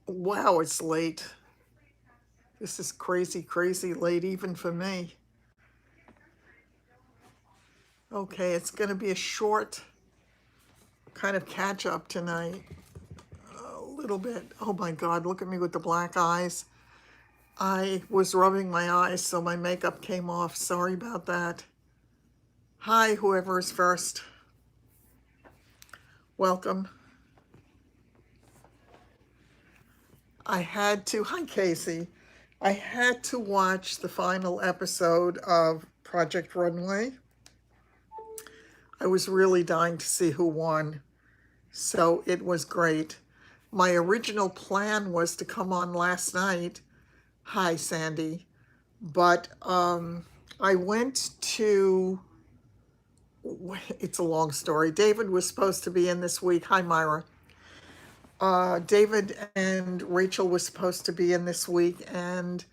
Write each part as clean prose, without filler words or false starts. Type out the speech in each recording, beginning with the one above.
Wow, it's late. This is crazy, crazy late even for me. Okay, it's going to be a short kind of catch up tonight. A little bit. Oh my God, look at me with the black eyes. I was rubbing my eyes, so my makeup came off. Sorry about that. Hi, whoever is first. Welcome. Hi Casey. I had to watch the final episode of Project Runway. I was really dying to see who won. So it was great. My original plan was to come on last night. Hi, Sandy. But I went to, it's a long story. David was supposed to be in this week. Hi, Myra. David and Rachel was supposed to be in this week, and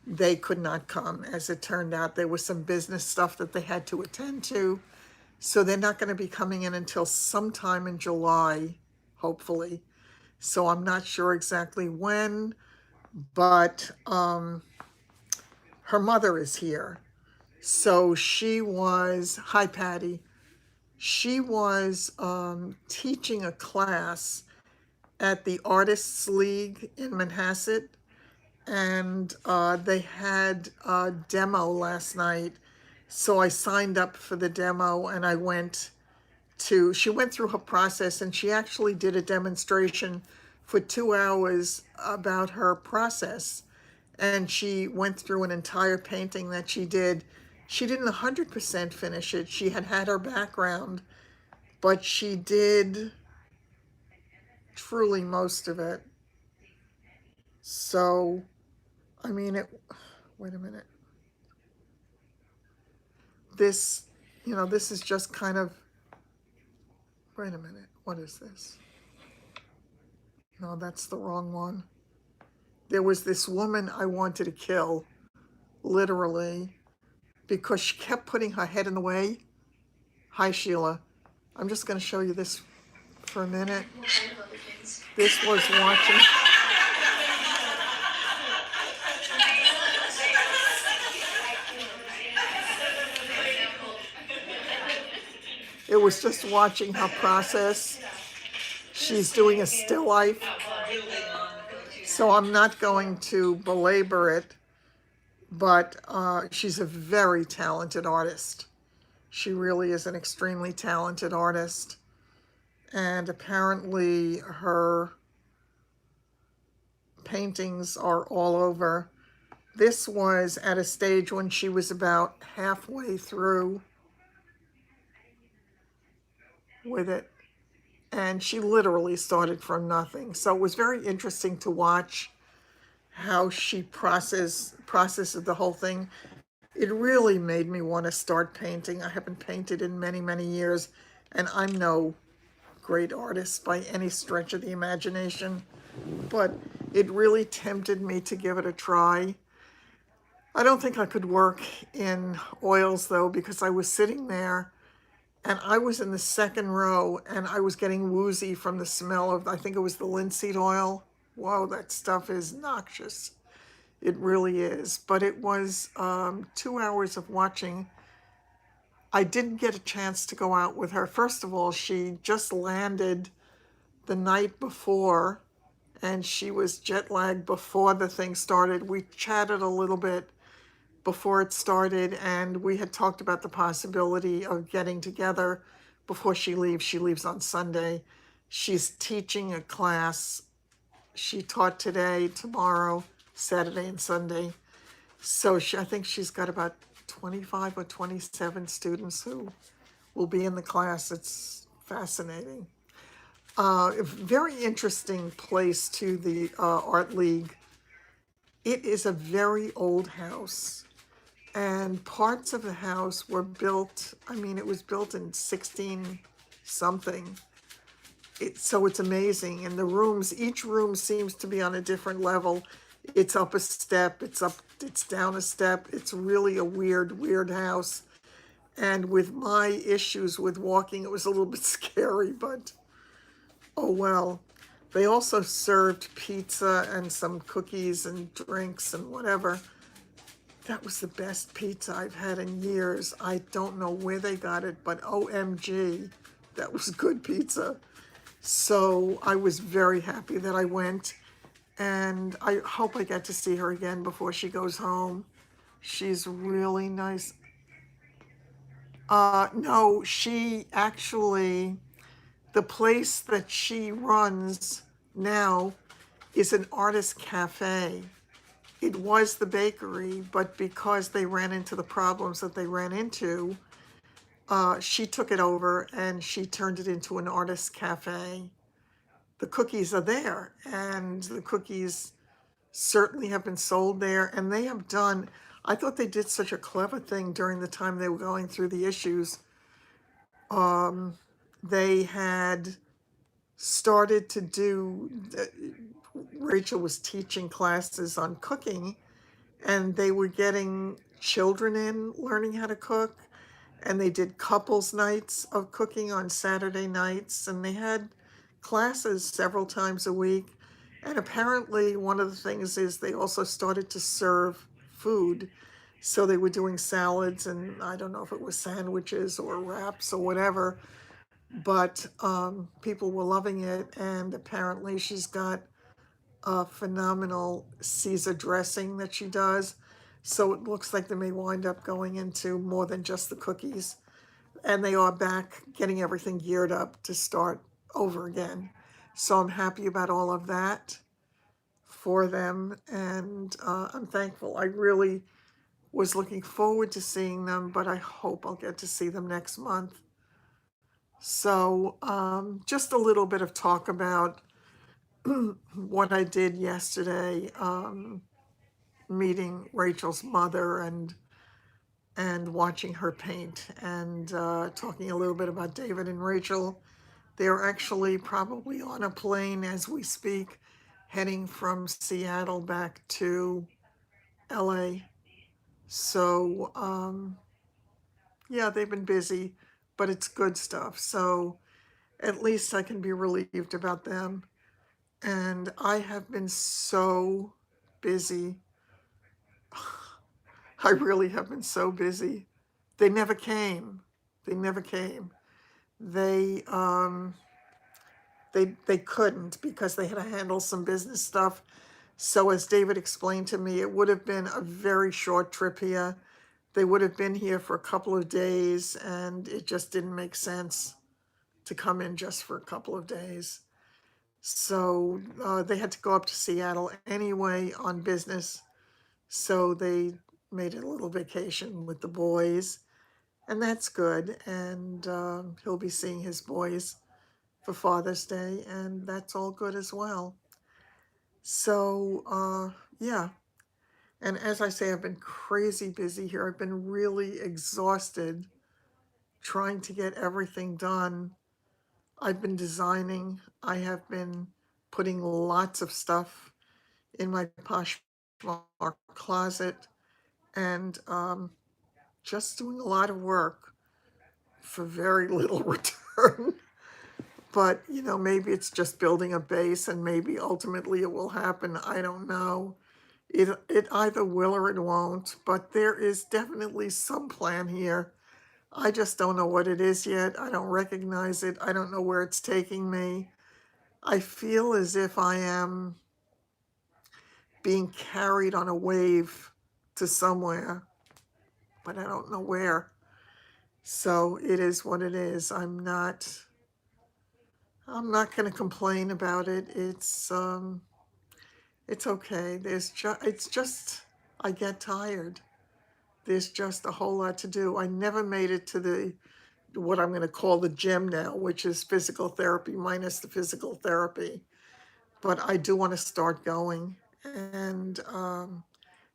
they could not come. As it turned out, there was some business stuff that they had to attend to. So they're not going to be coming in until sometime in July, hopefully. So I'm not sure exactly when, but her mother is here. So she was, hi Patty, she was teaching a class at the Artists League in Manhasset, and they had a demo last night. So I signed up for the demo and I went she went through her process, and she actually did a demonstration for 2 hours about her process. And she went through an entire painting that she did. She didn't 100% finish it. She had her background, but she did truly most of it. So, I mean, wait a minute. This, this is just kind of, wait a minute. What is this? No, that's the wrong one. There was this woman I wanted to kill, literally, because she kept putting her head in the way. Hi, Sheila. I'm just going to show you this for a minute. This was watching. It was just watching her process. She's doing a still life. So I'm not going to belabor it, but she's a very talented artist. She really is an extremely talented artist. And apparently her paintings are all over. This was at a stage when she was about halfway through with it. And she literally started from nothing. So it was very interesting to watch how she processes the whole thing. It really made me want to start painting. I haven't painted in many, many years, and I'm no great artist by any stretch of the imagination, but it really tempted me to give it a try. I don't think I could work in oils though, because I was sitting there and I was in the second row and I was getting woozy from the smell of, I think it was the linseed oil. Whoa, that stuff is noxious. It really is. But it was 2 hours of watching. I didn't get a chance to go out with her. First of all, she just landed the night before, and she was jet lagged before the thing started. We chatted a little bit before it started, and we had talked about the possibility of getting together before she leaves. She leaves on Sunday. She's teaching a class. She taught today, tomorrow, Saturday, and Sunday. So I think she's got about 25 or 27 students who will be in the class. It's fascinating. A very interesting place to the Art League. It is a very old house, and parts of the house were built, I mean, it was built in 16 something. So it's amazing. And the rooms, each room seems to be on a different level. It's up a step, it's down a step. It's really a weird house. And with my issues with walking, it was a little bit scary, but oh well. They also served pizza and some cookies and drinks and whatever. That was the best pizza I've had in years. I don't know where they got it, but OMG, that was good pizza. So I was very happy that I went, and I hope I get to see her again before she goes home. She's really nice. No, she actually, the place that she runs now is an artist cafe. It was the bakery, but because they ran into the problems that they ran into, she took it over and she turned it into an artist cafe. The cookies are there, and the cookies certainly have been sold there, and they have done, I thought they did such a clever thing during the time they were going through the issues. They had started to do, Rachel was teaching classes on cooking, and they were getting children in learning how to cook, and they did couples nights of cooking on Saturday nights, and they had classes several times a week. And apparently one of the things is they also started to serve food. So they were doing salads, and I don't know if it was sandwiches or wraps or whatever, but people were loving it. And apparently she's got a phenomenal Caesar dressing that she does. So it looks like they may wind up going into more than just the cookies. And they are back getting everything geared up to start over again. So I'm happy about all of that for them. And I'm thankful. I really was looking forward to seeing them, but I hope I'll get to see them next month. So just a little bit of talk about what I did yesterday, meeting Rachel's mother and watching her paint, and talking a little bit about David and Rachel. They're actually probably on a plane as we speak, heading from Seattle back to LA. So yeah, they've been busy, but it's good stuff. So at least I can be relieved about them. And I have been so busy. I really have been so busy. They never came. They never came. They they couldn't because they had to handle some business stuff. So as David explained to me, it would have been a very short trip here. They would have been here for a couple of days, and it just didn't make sense to come in just for a couple of days. So they had to go up to Seattle anyway on business. So they made a little vacation with the boys, and that's good. And he'll be seeing his boys for Father's Day, and that's all good as well. So yeah. And as I say, I've been crazy busy here. I've been really exhausted trying to get everything done. I've been designing. I have been putting lots of stuff in my Poshmark closet, and just doing a lot of work for very little return. But, maybe it's just building a base, and maybe ultimately it will happen. I don't know. It either will or it won't, but there is definitely some plan here. I just don't know what it is yet. I don't recognize it. I don't know where it's taking me. I feel as if I am being carried on a wave to somewhere, but I don't know where. So it is what it is. I'm not going to complain about it. It's okay. It's just I get tired. There's just a whole lot to do. I never made it to the what I'm going to call the gym now, which is physical therapy minus the physical therapy. But I do want to start going. And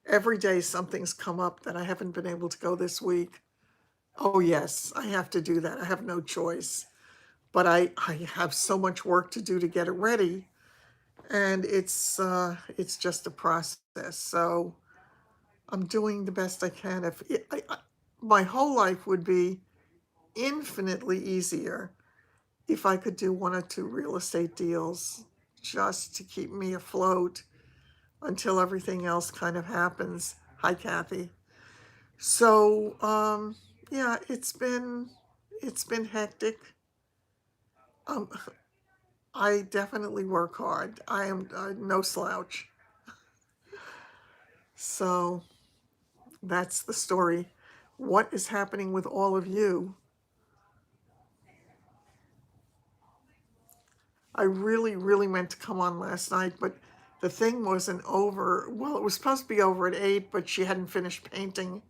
every day something's come up that I haven't been able to go this week. Oh, yes, I have to do that. I have no choice. But I have so much work to do to get it ready. And it's just a process. So I'm doing the best I can. My whole life would be infinitely easier if I could do one or two real estate deals just to keep me afloat until everything else kind of happens. Hi, Kathy. So, yeah, it's been hectic. Um, I definitely work hard. I am no slouch. So that's the story. What is happening with all of you? I really, really meant to come on last night, but the thing wasn't over. Well, it was supposed to be over at 8, but she hadn't finished painting.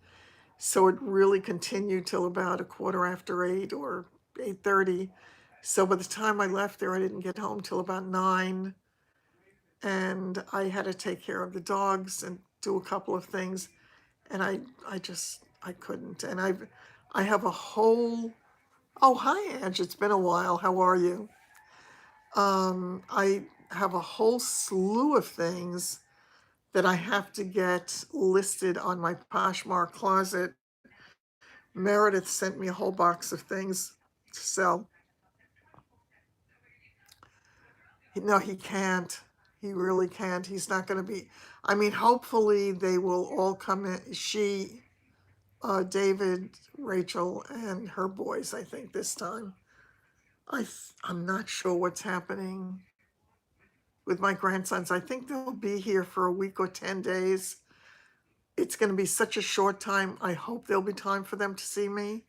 So it really continued till about a quarter after 8 or 8:30. So by the time I left there, I didn't get home till about 9. And I had to take care of the dogs and do a couple of things. And I couldn't. And I have a whole, oh, hi, Ange. It's been a while. How are you? I have a whole slew of things that I have to get listed on my Poshmark closet. Meredith sent me a whole box of things to sell. No, he can't. He really can't. He's not going to be. I mean, hopefully they will all come in. David, Rachel, and her boys, I think, this time. I'm not sure what's happening with my grandsons. I think they'll be here for a week or 10 days. It's going to be such a short time. I hope there'll be time for them to see me.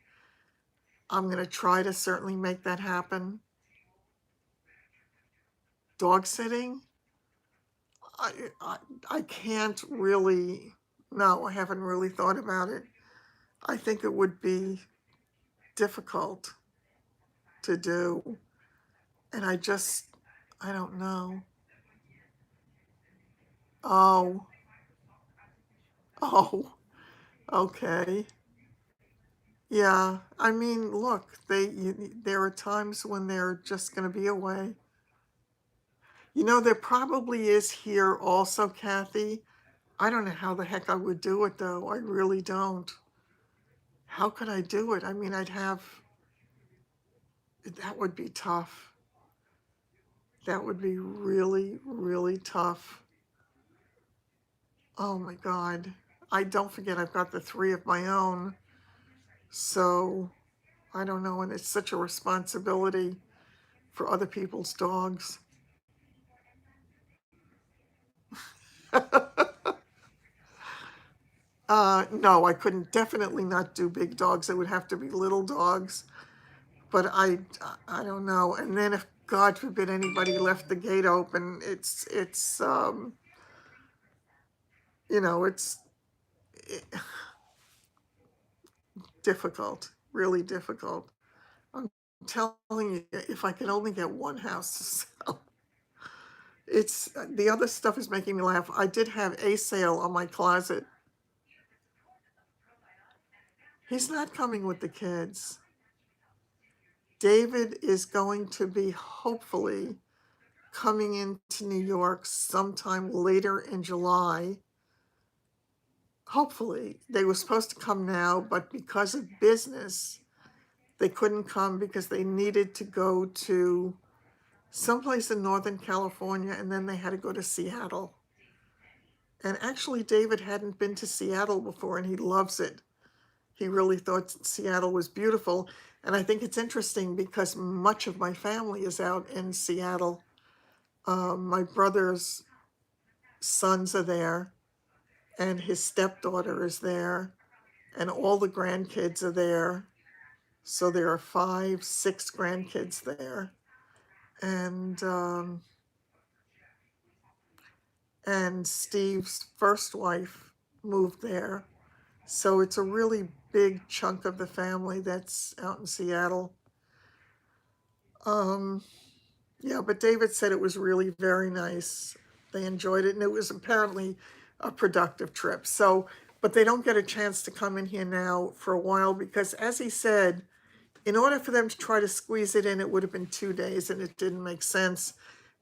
I'm going to try to certainly make that happen. Dog sitting? I, I, I can't really, no, I haven't really thought about it. I think it would be difficult to do. And I don't know. Oh, oh, okay. Yeah, I mean, look, there are times when they're just going to be away. You know, there probably is here also, Kathy. I don't know how the heck I would do it, though. I really don't. How could I do it? I mean, that would be tough. That would be really, really tough. Oh my God. I don't forget I've got the 3 of my own. So I don't know. And it's such a responsibility for other people's dogs. No, I couldn't definitely not do big dogs. It would have to be little dogs. But I don't know. And then if God forbid anybody left the gate open, you know, it's difficult, really difficult. I'm telling you, if I could only get one house to sell. It's the other stuff is making me laugh. I did have a sale on my closet. He's not coming with the kids. David is going to be hopefully coming into New York sometime later in July. Hopefully. They were supposed to come now, but because of business, they couldn't come because they needed to go to someplace in Northern California and then they had to go to Seattle. And actually, David hadn't been to Seattle before and he loves it. He really thought Seattle was beautiful. And I think it's interesting because much of my family is out in Seattle. My brother's sons are there, and his stepdaughter is there, and all the grandkids are there. So there are 5, 6 grandkids there. And Steve's first wife moved there. So it's a really big chunk of the family that's out in Seattle. Yeah, but David said it was really very nice. They enjoyed it, and it was apparently a productive trip. So, but they don't get a chance to come in here now for a while because, as he said, in order for them to try to squeeze it in, it would have been 2 days, and it didn't make sense.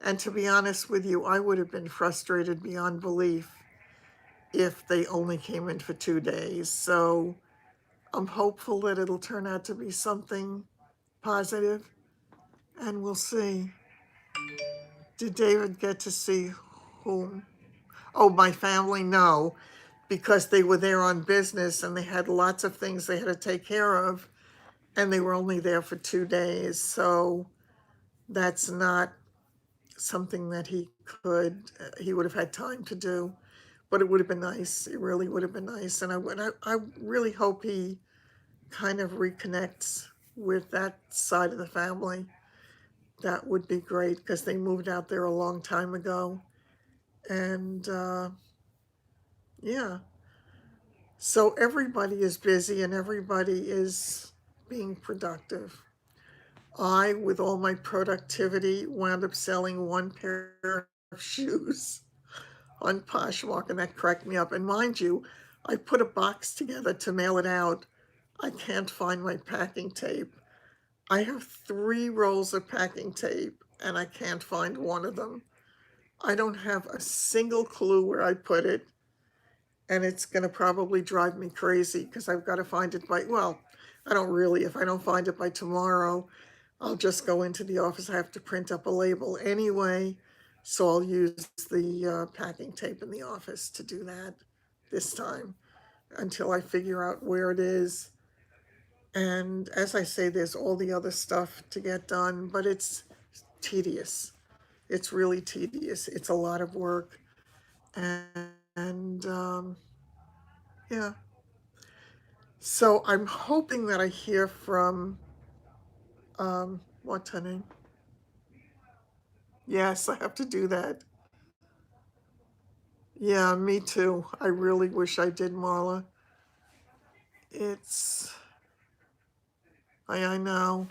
And to be honest with you, I would have been frustrated beyond belief if they only came in for 2 days. So I'm hopeful that it'll turn out to be something positive, and we'll see. Did David get to see whom? Oh, my family? No, because they were there on business and they had lots of things they had to take care of, and they were only there for 2 days. So that's not something that he would have had time to do. But it would have been nice. It really would have been nice. And I really hope he kind of reconnects with that side of the family. That would be great because they moved out there a long time ago. And yeah, so everybody is busy and everybody is being productive. I, with all my productivity, wound up selling one pair of shoes on Poshmark, and that cracked me up. And mind you, I put a box together to mail it out. I can't find my packing tape. I have 3 rolls of packing tape, and I can't find one of them. I don't have a single clue where I put it, and it's going to probably drive me crazy because I've got to find it by, well, I don't really. If I don't find it by tomorrow, I'll just go into the office. I have to print up a label anyway, so I'll use the packing tape in the office to do that this time until I figure out where it is. And as I say, there's all the other stuff to get done, but it's tedious. It's really tedious. It's a lot of work. And yeah. So I'm hoping that I hear from, what's her name? Yes, I have to do that. Yeah, me too. I really wish I did, Marla. It's, I know.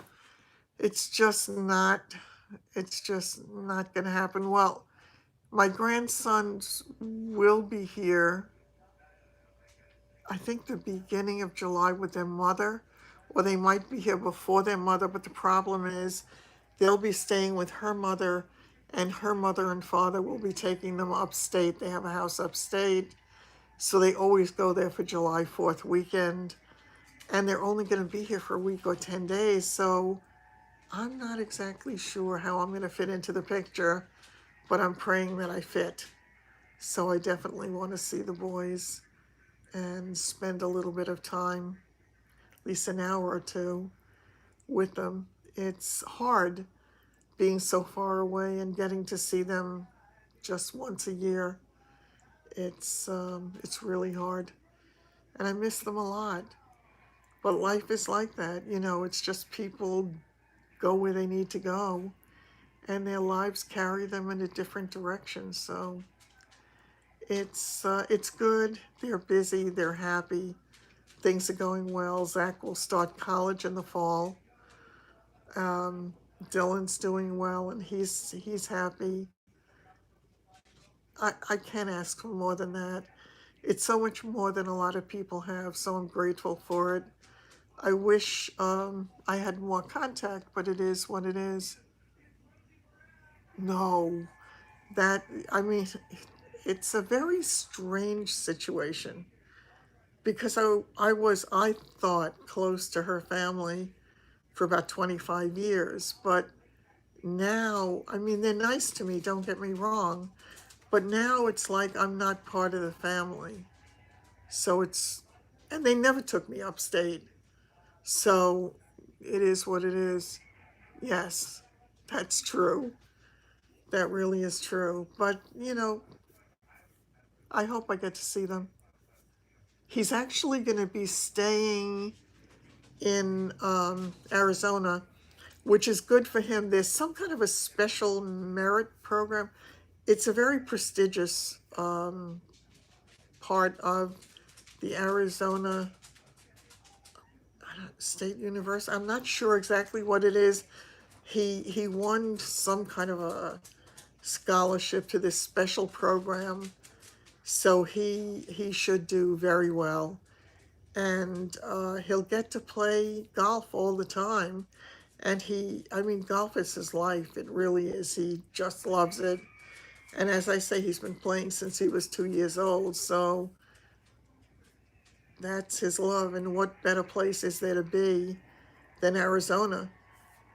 It's just not, it's just not going to happen. Well, my grandsons will be here, I think the beginning of July with their mother, or they might be here before their mother, but the problem is they'll be staying with her mother, and her mother and father will be taking them upstate. They have a house upstate, so they always go there for July 4th weekend, and they're only going to be here for a week or 10 days, so I'm not exactly sure how I'm going to fit into the picture, but I'm praying that I fit. So I definitely want to see the boys and spend a little bit of time, at least an hour or two, with them. It's hard being so far away and getting to see them just once a year. It's really hard, and I miss them a lot. But life is like that, you know. It's just people go where they need to go, and their lives carry them in a different direction. So it's good. They're busy. They're happy. Things are going well. Zach will start college in the fall. Um, Dylan's doing well, and he's happy. I can't ask for more than that. It's so much more than a lot of people have, so I'm grateful for it. I wish I had more contact, but it is what it is. No, that, I mean, it's a very strange situation because I thought, close to her family for about 25 years, but now, I mean, they're nice to me, don't get me wrong, but now it's like I'm not part of the family. So and they never took me upstate. So it is what it is. Yes, that's true. That really is true. But, I hope I get to see them. He's actually going to be staying in Arizona, which is good for him. There's some kind of a special merit program. It's a very prestigious part of the Arizona State University. I'm not sure exactly what it is. He won some kind of a scholarship to this special program, so he should do very well, and he'll get to play golf all the time. And I mean, golf is his life. It really is. He just loves it. And as I say, he's been playing since he was 2 years old. So that's his love. And what better place is there to be than Arizona?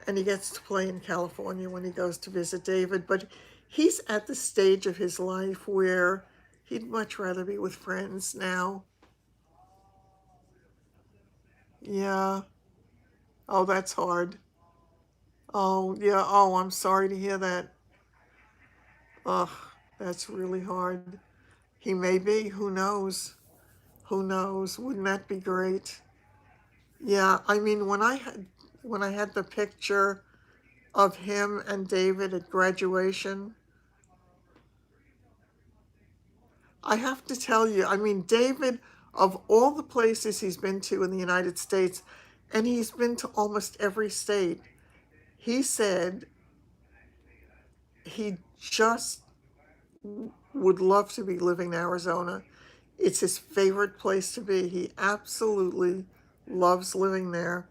and he gets to play in California when he goes to visit David. But he's at the stage of his life where he'd much rather be with friends now. Yeah. Oh, that's hard. Oh, yeah. Oh, I'm sorry to hear that. Ugh, that's really hard. He may be. Who knows? Who knows? Wouldn't that be great? Yeah. I mean, when I had the picture of him and David at graduation, I have to tell you, I mean, David, of all the places he's been to in the United States, and he's been to almost every state, he said he just would love to be living in Arizona. It's his favorite place to be. He absolutely loves living there.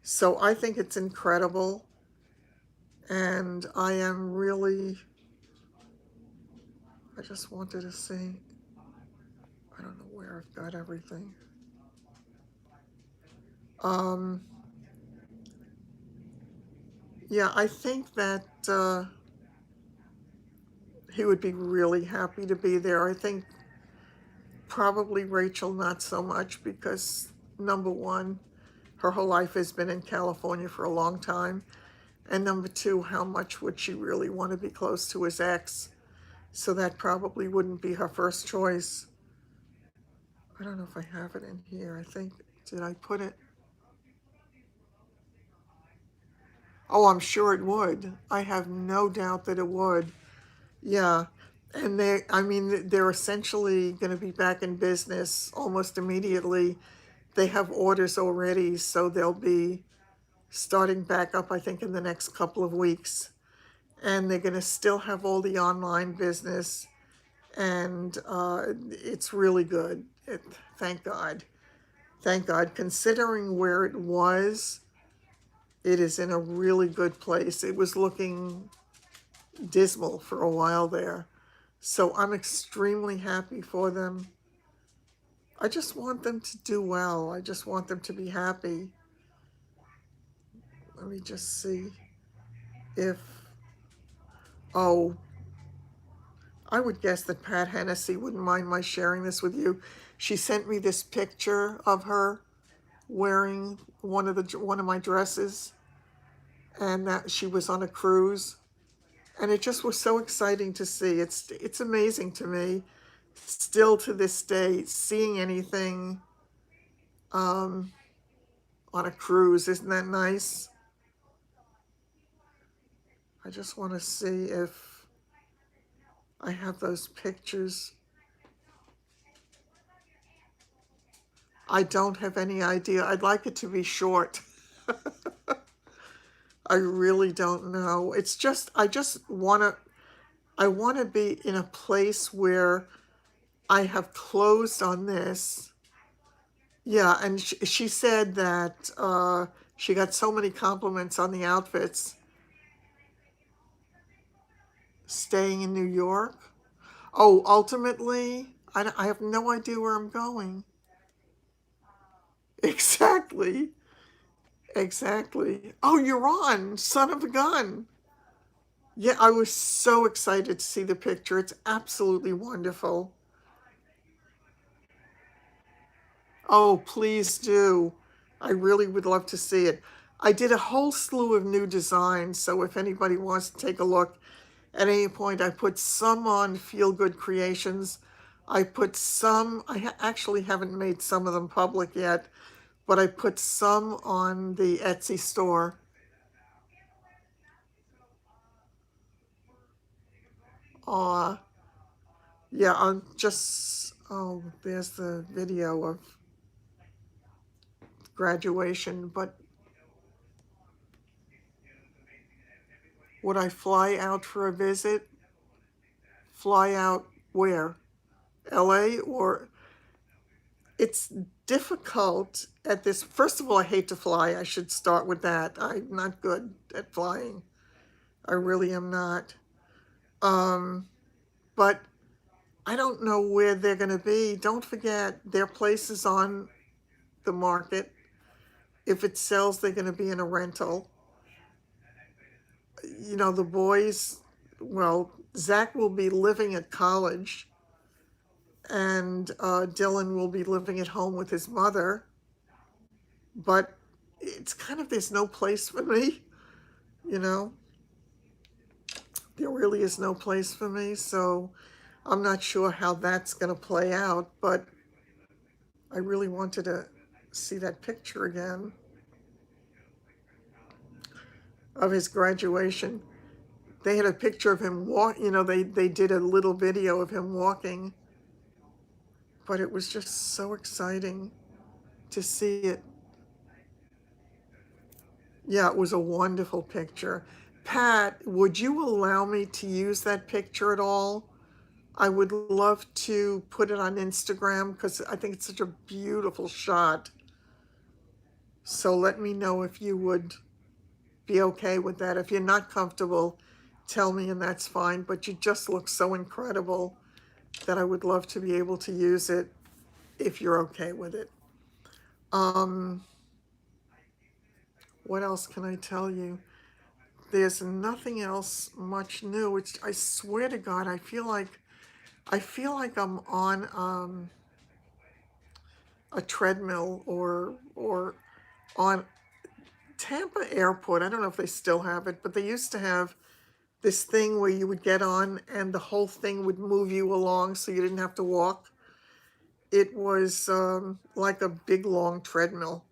So I think it's incredible. And I just wanted to see, I don't know where I've got everything. Um, yeah, I think that he would be really happy to be there. I think probably Rachel not so much because, number one, her whole life has been in California for a long time. And number two, how much would she really want to be close to his ex? So that probably wouldn't be her first choice. I don't know if I have it in here. I think, did I put it? Oh, I'm sure it would. I have no doubt that it would. Yeah. And I mean, they're essentially going to be back in business almost immediately. They have orders already, so they'll be starting back up, I think, in the next couple of weeks. And they're going to still have all the online business, and it's really good. Thank God. Thank God. Considering where it was, it is in a really good place. It was looking dismal for a while there. So I'm extremely happy for them. I just want them to do well. I just want them to be happy. Let me just see if, oh, I would guess that Pat Hennessy wouldn't mind my sharing this with you. She sent me this picture of her wearing one of my dresses, and that she was on a cruise, and it just was so exciting to see. It's amazing to me, still to this day, seeing anything um, on a cruise. Isn't that nice? I just want to see if I have those pictures. I don't have any idea. I'd like it to be short. I really don't know. It's just, I want to be in a place where I have closed on this. Yeah, and she said that she got so many compliments on the outfits staying in New York. Oh, ultimately, I have no idea where I'm going. Exactly. Exactly. Oh, you're on, son of a gun. Yeah, I was so excited to see the picture. It's absolutely wonderful. Oh, please do. I really would love to see it. I did a whole slew of new designs, so if anybody wants to take a look at any point, I put some on Feel Good Creations. I put some, actually haven't made some of them public yet, but I put some on the Etsy store. Uh, yeah, oh, there's the video of graduation, but would I fly out for a visit? Fly out where? LA? Or it's difficult at this. First of all, I hate to fly. I should start with that. I'm not good at flying. I really am not. Um, but I don't know where they're going to be. Don't forget, their place is on the market. If it sells, they're going to be in a rental. you know, the boys, well, Zach will be living at college, and Dylan will be living at home with his mother. But it's kind of, there's no place for me, you know? There really is no place for me, so I'm not sure how that's going to play out, but I really wanted to see that picture again of his graduation. They had a picture of him walk, you know, they did a little video of him walking, but it was just so exciting to see it. Yeah, it was a wonderful picture. Pat, would you allow me to use that picture at all? I would love to put it on Instagram because I think it's such a beautiful shot. So let me know if you would be okay with that. If you're not comfortable, tell me and that's fine. But you just look so incredible that I would love to be able to use it if you're okay with it. Um, what else can I tell you? There's nothing else much new. It's, I swear to God, I feel like I'm on a treadmill or on Tampa Airport. I don't know if they still have it, but they used to have this thing where you would get on and the whole thing would move you along so you didn't have to walk. It was like a big long treadmill.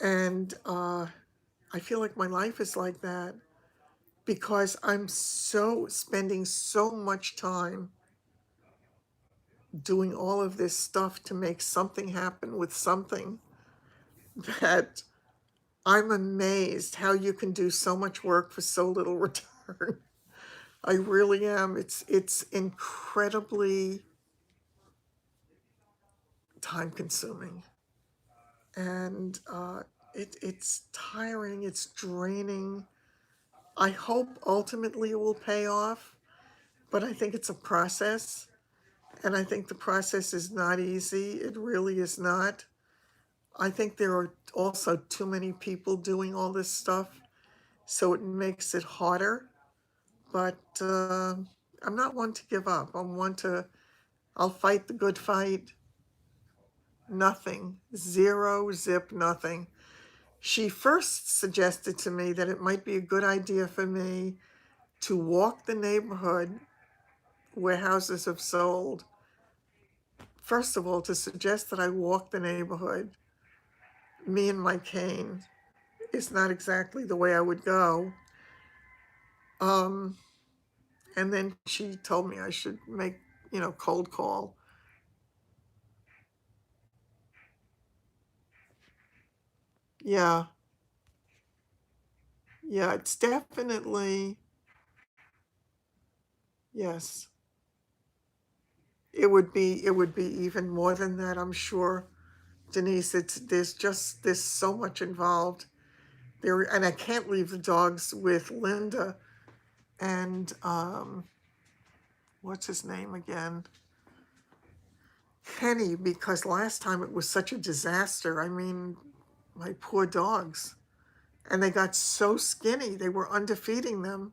And I feel like my life is like that because I'm so spending so much time doing all of this stuff to make something happen with something that I'm amazed how you can do so much work for so little return. I really am. It's incredibly time consuming, and it's tiring. It's draining. I hope ultimately it will pay off, but I think it's a process, and I think the process is not easy. It really is not. I think there are also too many people doing all this stuff, so it makes it harder. But I'm not one to give up. I'm one to, I'll fight the good fight. Nothing. Zero, zip, nothing. She first suggested to me that it might be a good idea for me to walk the neighborhood where houses have sold. First of all, to suggest that I walk the neighborhood, me and my cane, is not exactly the way I would go. Um, and then she told me I should make, cold call. Yeah, yeah, it's definitely, yes. It would be even more than that, I'm sure. Denise, there's so much involved. There, and I can't leave the dogs with Linda and what's his name again? Kenny, because last time it was such a disaster. I mean, my poor dogs. And they got so skinny, they were underfeeding them.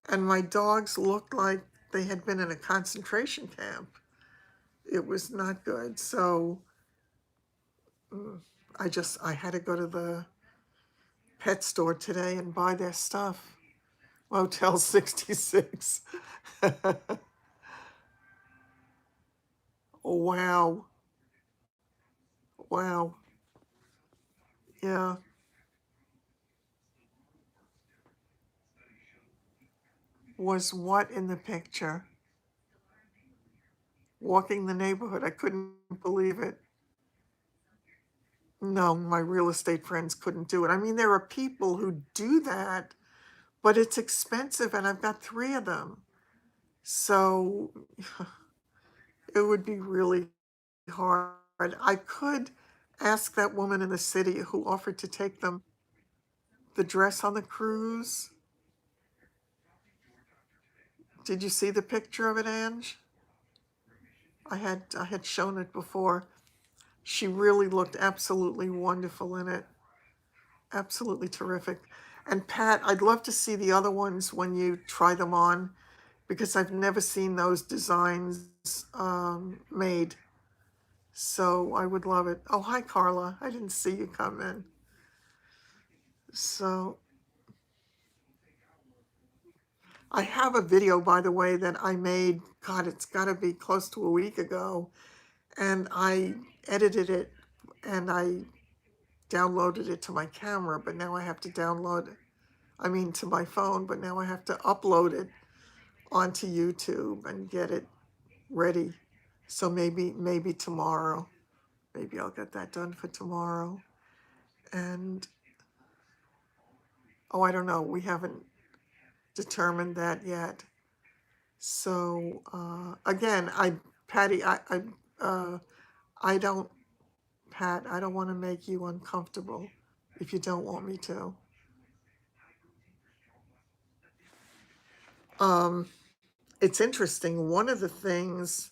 And my dogs looked like they had been in a concentration camp. It was not good. So I had to go to the pet store today and buy their stuff. Motel 66. Wow. Wow. Yeah. Was what in the picture? Walking the neighborhood. I couldn't believe it. No, my real estate friends couldn't do it. I mean, there are people who do that, but it's expensive, and I've got three of them. So it would be really hard. I could ask that woman in the city who offered to take them the dress on the cruise. Did you see the picture of it, Ange? I had shown it before. She really looked absolutely wonderful in it. Absolutely terrific. And Pat, I'd love to see the other ones when you try them on because I've never seen those designs made. So I would love it. Oh, hi, Carla. I didn't see you come in. So I have a video, by the way, that I made. God, it's got to be close to a week ago. And I edited it and I downloaded it to my camera, but now I have to to my phone, but now I have to upload it onto YouTube and get it ready. So maybe tomorrow. Maybe I'll get that done for tomorrow. And oh, I don't know. We haven't determined that yet. So again, Patty, uh, I don't, Pat, I don't want to make you uncomfortable if you don't want me to. Um, it's interesting. One of the things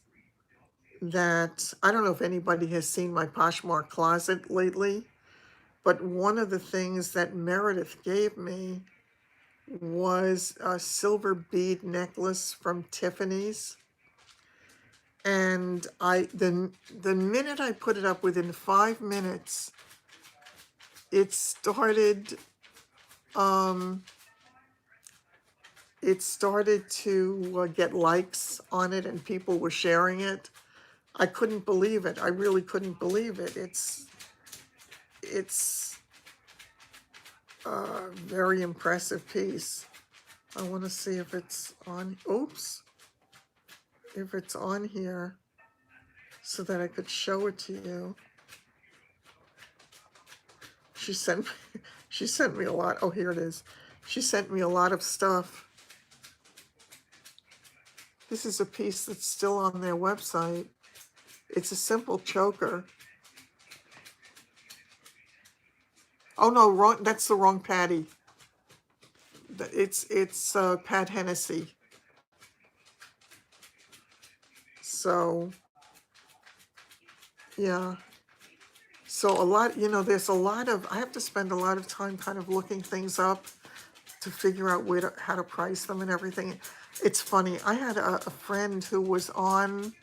that I don't know if anybody has seen my Poshmark closet lately, but one of the things that Meredith gave me was a silver bead necklace from Tiffany's. And the minute I put it up, within 5 minutes, it started um, it started to get likes on it, and people were sharing it. I couldn't believe it. I really couldn't believe it. It's a very impressive piece. I want to see if it's on. Oops, if it's on here, so that I could show it to you. She sent me, she sent me a lot. Oh, here it is. She sent me a lot of stuff. This is a piece that's still on their website. It's a simple choker. Oh no, wrong. That's the wrong Patty. It's Pat Hennessy. So yeah. So a lot, there's a lot of. I have to spend a lot of time kind of looking things up to figure out how to price them and everything. It's funny. I had a friend who was on.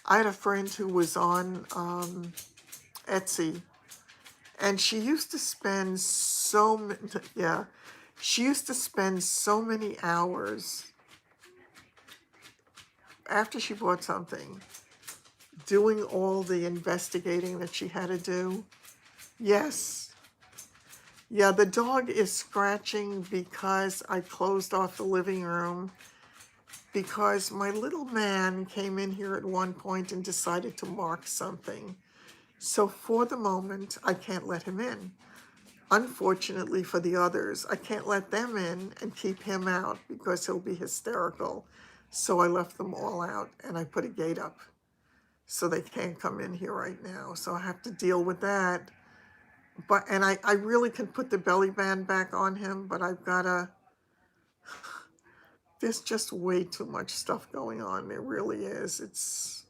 I had a friend who was on Etsy, and she used to spend yeah, she used to spend so many hours after she bought something, doing all the investigating that she had to do. Yes. Yeah, the dog is scratching because I closed off the living room because my little man came in here at one point and decided to mark something. So for the moment, I can't let him in. Unfortunately for the others, I can't let them in and keep him out because he'll be hysterical. So I left them all out and I put a gate up so they can't come in here right now. So I have to deal with that. And I really can put the belly band back on him, but there's just way too much stuff going on. There really is.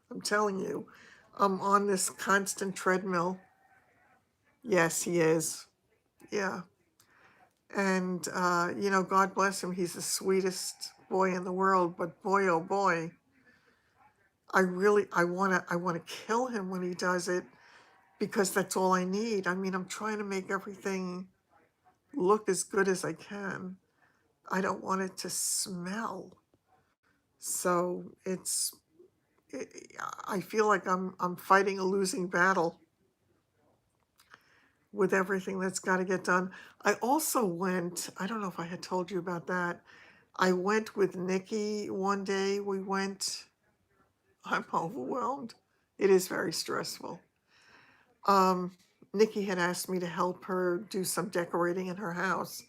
I'm telling you, I'm on this constant treadmill. Yes, he is. Yeah. And, God bless him. He's the sweetest boy in the world. But boy, oh boy, I want to kill him when he does it because that's all I need. I mean, I'm trying to make everything look as good as I can. I don't want it to smell. So I feel like I'm fighting a losing battle with everything that's got to get done. I also went, I don't know if I had told you about that. I went with Nikki one day. I'm overwhelmed. It is very stressful. Um, Nikki had asked me to help her do some decorating in her house.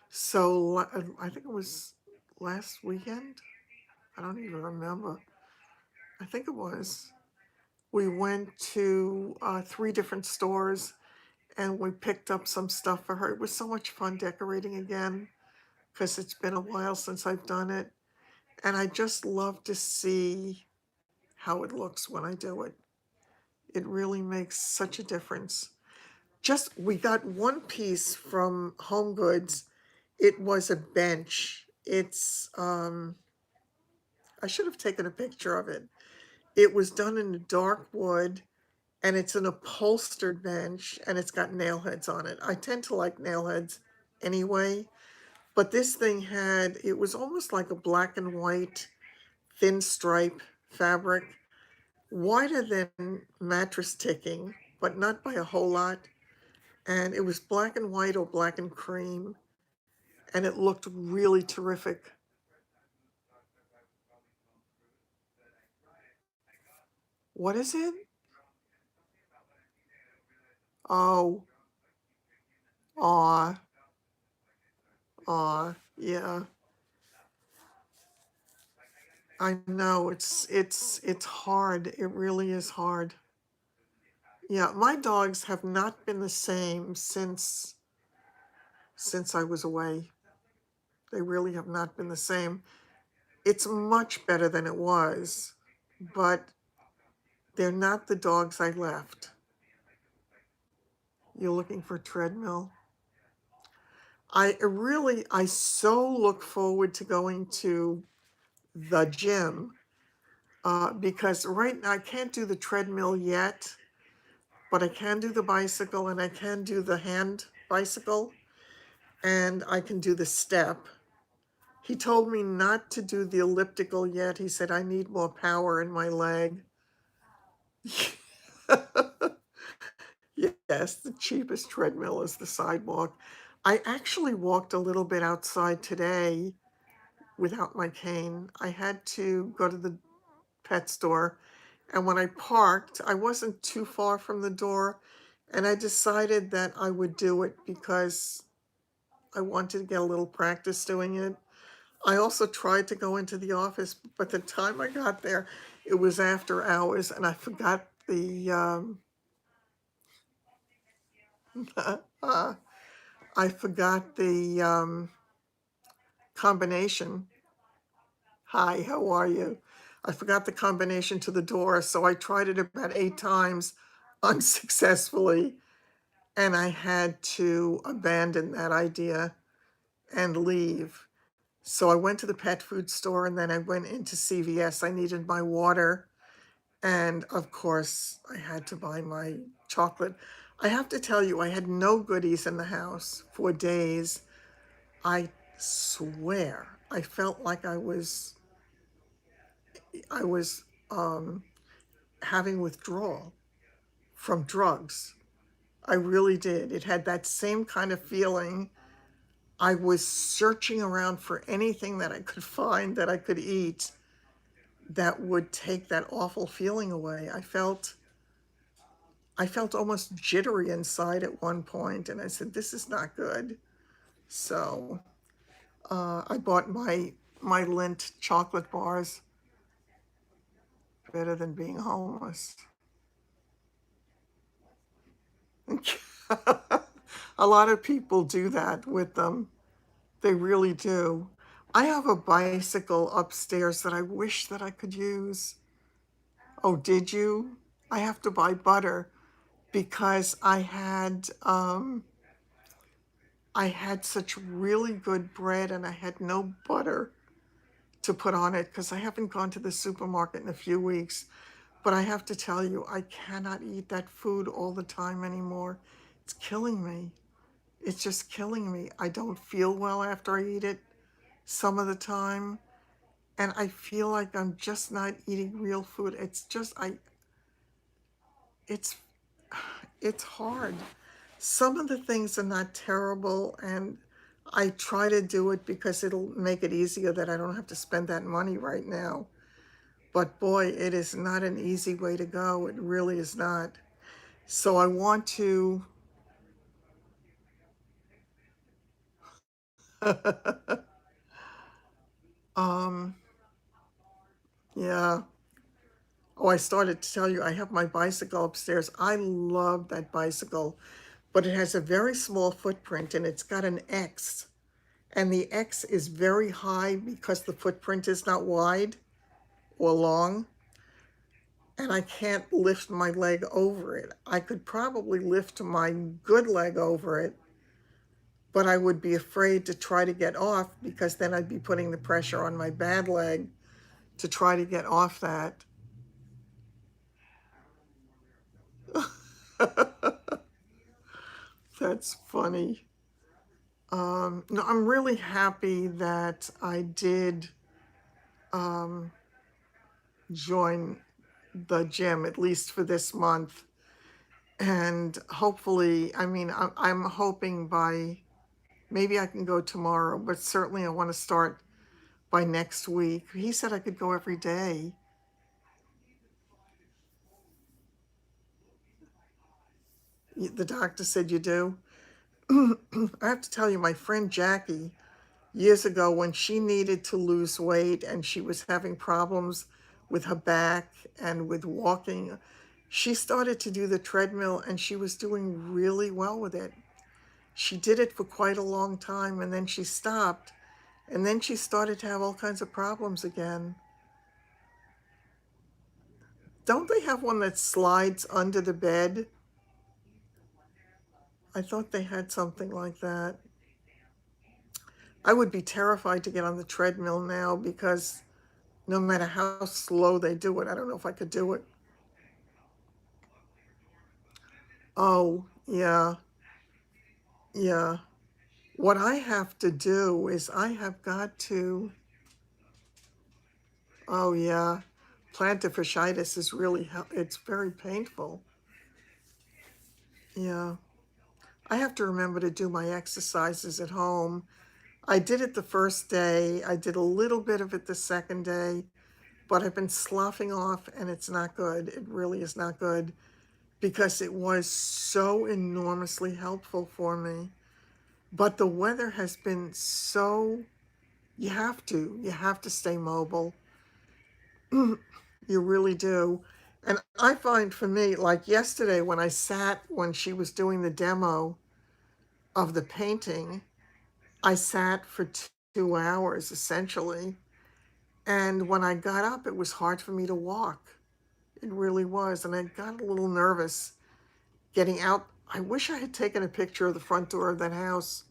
So I think it was last weekend. I don't even remember. I think it was. We went to 3 different stores and we picked up some stuff for her. It was so much fun decorating again because it's been a while since I've done it. And I just love to see how it looks when I do it. It really makes such a difference. just, we got one piece from Home Goods. It was a bench. I should have taken a picture of it. It was done in a dark wood, and it's an upholstered bench, and it's got nail heads on it. I tend to like nail heads anyway, but this thing it was almost like a black and white thin stripe fabric, wider than mattress ticking, but not by a whole lot. And it was black and white or black and cream, and it looked really terrific. What is it? Oh, aw, aw, yeah. I know it's hard. It really is hard. Yeah, my dogs have not been the same since I was away. They really have not been the same. It's much better than it was, but they're not the dogs I left. You're looking for a treadmill? I so look forward to going to the gym, because right now I can't do the treadmill yet, but I can do the bicycle and I can do the hand bicycle and I can do the step. He told me not to do the elliptical yet. He said I need more power in my leg. Yes, the cheapest treadmill is the sidewalk. I actually walked a little bit outside today without my cane. I had to go to the pet store, and when I parked, I wasn't too far from the door, and I decided that I would do it because I wanted to get a little practice doing it. I also tried to go into the office, but the time I got there, it was after hours, and I forgot uh, I forgot the combination. Hi, how are you? I forgot the combination to the door, so I tried it about 8 times unsuccessfully, and I had to abandon that idea and leave. So I went to the pet food store and then I went into CVS. I needed my water. And of course, I had to buy my chocolate. I have to tell you, I had no goodies in the house for days. I swear, I felt like I was having withdrawal from drugs. I really did. It had that same kind of feeling. I was searching around for anything that I could find that I could eat that would take that awful feeling away. I felt almost jittery inside at one point, and I said, "This is not good." So I bought my Lindt chocolate bars. Better than being homeless. A lot of people do that with them. They really do. I have a bicycle upstairs that I wish that I could use. Oh, did you? I have to buy butter because I had such really good bread and I had no butter to put on it because I haven't gone to the supermarket in a few weeks. But I have to tell you, I cannot eat that food all the time anymore. It's killing me. It's just killing me. I don't feel well after I eat it some of the time. And I feel like I'm just not eating real food. It's it's hard. Some of the things are not terrible, and I try to do it because it'll make it easier that I don't have to spend that money right now. But boy, it is not an easy way to go. It really is not. So I want to, um, yeah. Oh, I started to tell you, I have my bicycle upstairs. I love that bicycle, but it has a very small footprint and it's got an X. And the X is very high because the footprint is not wide or long. and I can't lift my leg over it. I could probably lift my good leg over it, but I would be afraid to try to get off because then I'd be putting the pressure on my bad leg to try to get off that. That's funny. No, I'm really happy that I did join the gym, at least for this month. And hopefully, I mean, I'm hoping by maybe I can go tomorrow, but certainly I want to start by next week. He said I could go every day. The doctor said you do. I have to tell you, my friend Jackie, years ago when she needed to lose weight and she was having problems with her back and with walking, she started to do the treadmill and she was doing really well with it. She did it for quite a long time and then she stopped and then she started to have all kinds of problems again. Don't they have one that slides under the bed? I thought they had something like that. I would be terrified to get on the treadmill now because no matter how slow they do it, I don't know if I could do it. Oh, yeah, yeah. What I have to do is I have got to, oh, yeah, plantar fasciitis is really, it's very painful. Yeah. I have to remember to do my exercises at home. I did it the first day. I did a little bit of it the second day, but I've been sloughing off and it's not good. It really is not good because it was so enormously helpful for me. But the weather has been so, you have to stay mobile. You really do. And I find for me, like yesterday when when she was doing the demo of the painting, I sat for 2 hours essentially. And when I got up, it was hard for me to walk. It really was. And I got a little nervous getting out. I wish I had taken a picture of the front door of that house.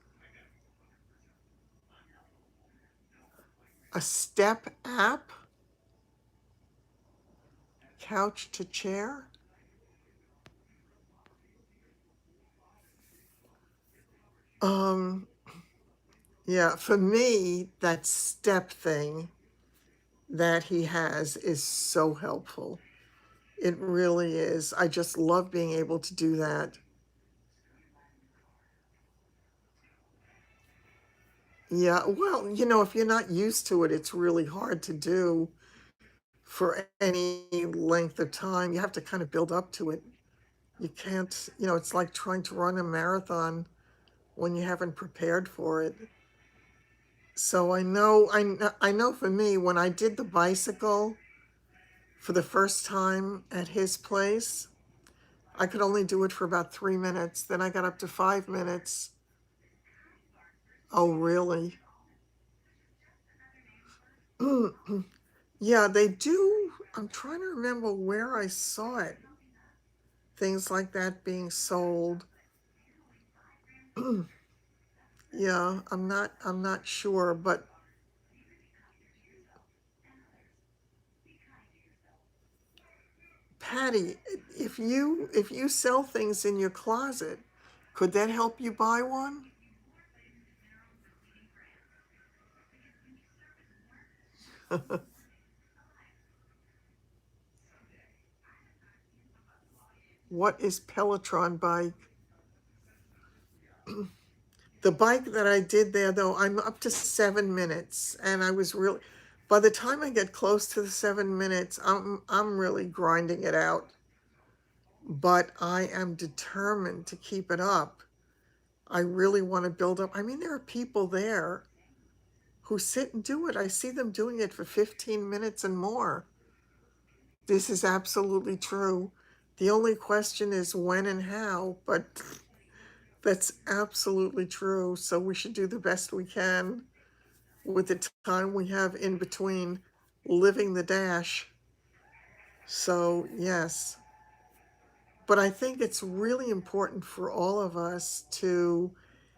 A step app, couch to chair. Um, yeah, for me, that step thing that he has is so helpful. It really is. I just love being able to do that. Yeah, well, if you're not used to it, it's really hard to do for any length of time. You have to kind of build up to it. You can't, it's like trying to run a marathon when you haven't prepared for it. So I know for me, when I did the bicycle for the first time at his place, I could only do it for about 3 minutes. Then I got up to 5 minutes. Oh, really? Yeah, they do. I'm trying to remember where I saw it. Things like that being sold. Yeah, I'm not sure, but Patty, if you sell things in your closet, could that help you buy one? What is Pelotron bike? The bike that I did there, though, I'm up to 7 minutes, and I was really. By the time I get close to the 7 minutes, I'm really grinding it out. But I am determined to keep it up. I really want to build up. I mean, there are people there who sit and do it. I see them doing it for 15 minutes and more. This is absolutely true. The only question is when and how, but that's absolutely true. So we should do the best we can with the time we have in between living the dash. So, yes. But I think it's really important for all of us to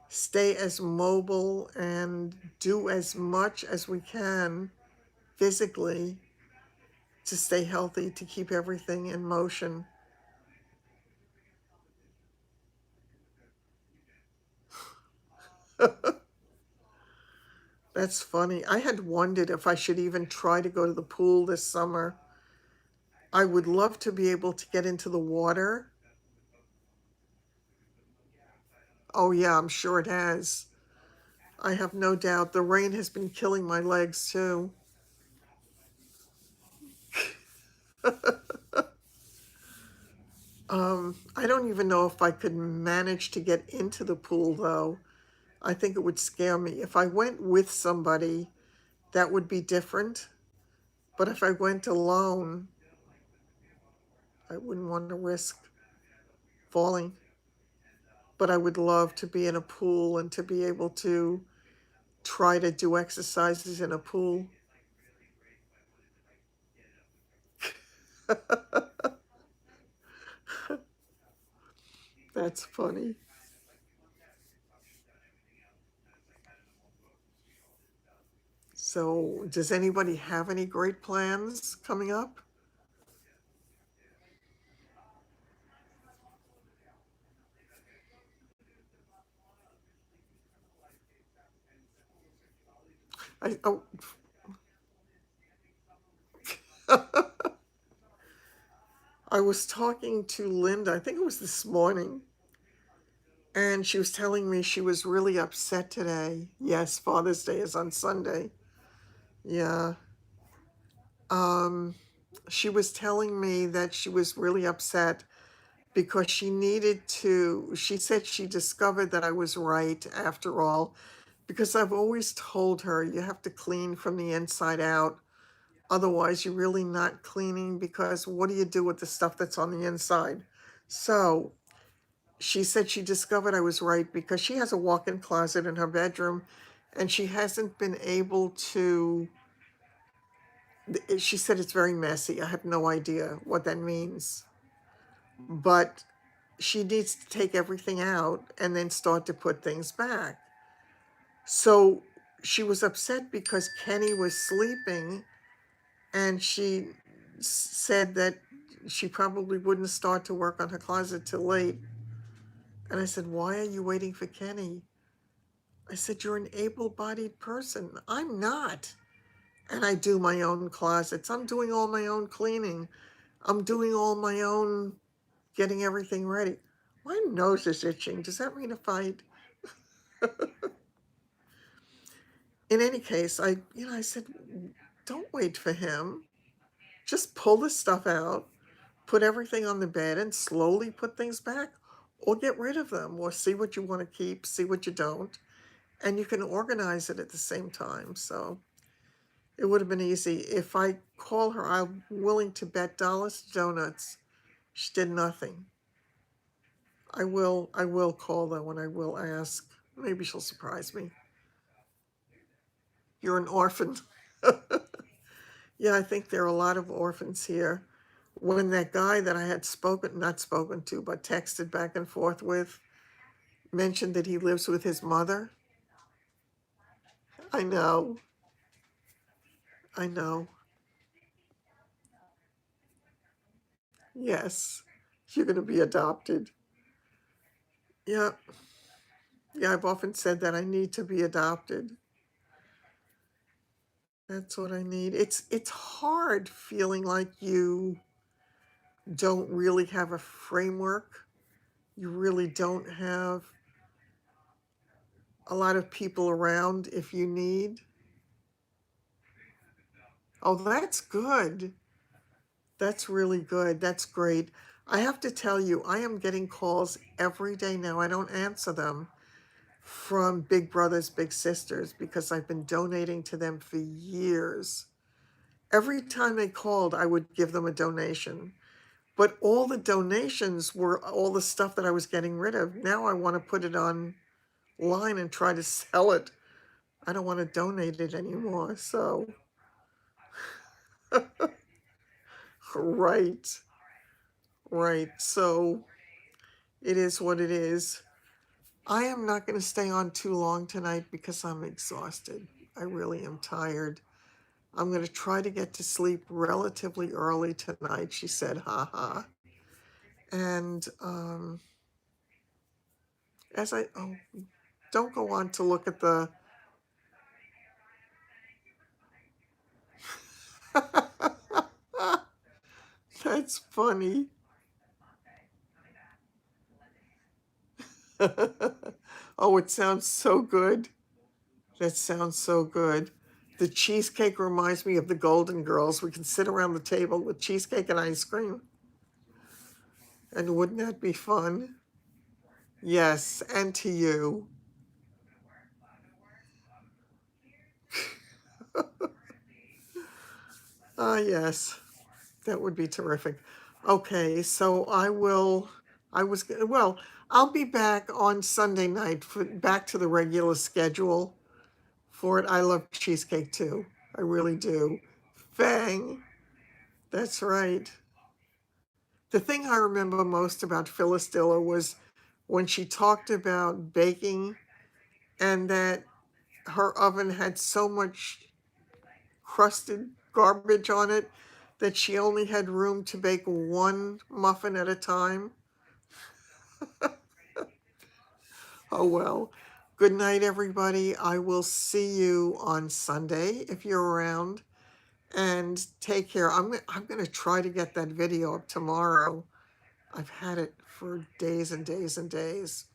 stay as mobile and do as much as we can physically to stay healthy, to keep everything in motion. That's funny. I had wondered if I should even try to go to the pool this summer. I would love to be able to get into the water. Oh, yeah, I'm sure it has. I have no doubt. The rain has been killing my legs too. I don't even know if I could manage to get into the pool though. I think it would scare me. If I went with somebody, that would be different. But if I went alone, I wouldn't want to risk falling. But I would love to be in a pool and to be able to try to do exercises in a pool. That's funny. So, does anybody have any great plans coming up? Oh, I was talking to Linda, I think it was this morning, and she was telling me she was really upset today. Yes, Father's Day is on Sunday. Yeah. Um, she was telling me that she was really upset because she said she discovered that I was right after all, because I've always told her you have to clean from the inside out. Otherwise, you're really not cleaning, because what do you do with the stuff that's on the inside? So she said she discovered I was right because she has a walk-in closet in her bedroom and she hasn't been able to. She said it's very messy. I have no idea what that means. But she needs to take everything out and then start to put things back. So she was upset because Kenny was sleeping, and she said that she probably wouldn't start to work on her closet till late. And I said, "Why are you waiting for Kenny?" I said, "You're an able-bodied person. I'm not. And I do my own closets. I'm doing all my own cleaning. I'm doing all my own getting everything ready." My nose is itching. Does that mean a fight? In any case, I said, "Don't wait for him. Just pull the stuff out, put everything on the bed, and slowly put things back, or get rid of them, or see what you want to keep, see what you don't, and you can organize it at the same time." So it would have been easy. If I call her, I'm willing to bet dollars to donuts she did nothing. I will call though, and I will ask. Maybe she'll surprise me. You're an orphan. Yeah, I think there are a lot of orphans here. When that guy that I had not spoken to, but texted back and forth with, mentioned that he lives with his mother. I know. I know. Yes. You're going to be adopted. Yeah. Yeah, I've often said that I need to be adopted. That's what I need. It's hard feeling like you don't really have a framework. You really don't have a lot of people around if you need. Oh, that's good. That's really good. That's great. I have to tell you, I am getting calls every day now. I don't answer them, from big brothers, big sisters, because I've been donating to them for years. Every time they called, I would give them a donation. But all the donations were all the stuff that I was getting rid of. Now I want to put it online and try to sell it. I don't want to donate it anymore. So Right, right. So it is what it is. I am not going to stay on too long tonight because I'm exhausted. I really am tired. I'm going to try to get to sleep relatively early tonight, she said, ha ha. And oh, don't go on to look at the, that's funny. Oh, it sounds so good. That sounds so good. The cheesecake reminds me of the Golden Girls. We can sit around the table with cheesecake and ice cream. And wouldn't that be fun? Yes, and to you. Ah, yes, that would be terrific. Okay, so well, I'll be back on Sunday night back to the regular schedule for it. I love cheesecake too. I really do. Fang, that's right. The thing I remember most about Phyllis Diller was when she talked about baking and that her oven had so much crusted garbage on it that she only had room to bake one muffin at a time. Oh well. Good night, everybody. I will see you on Sunday if you're around. And take care. I'm gonna try to get that video up tomorrow. I've had it for days and days and days.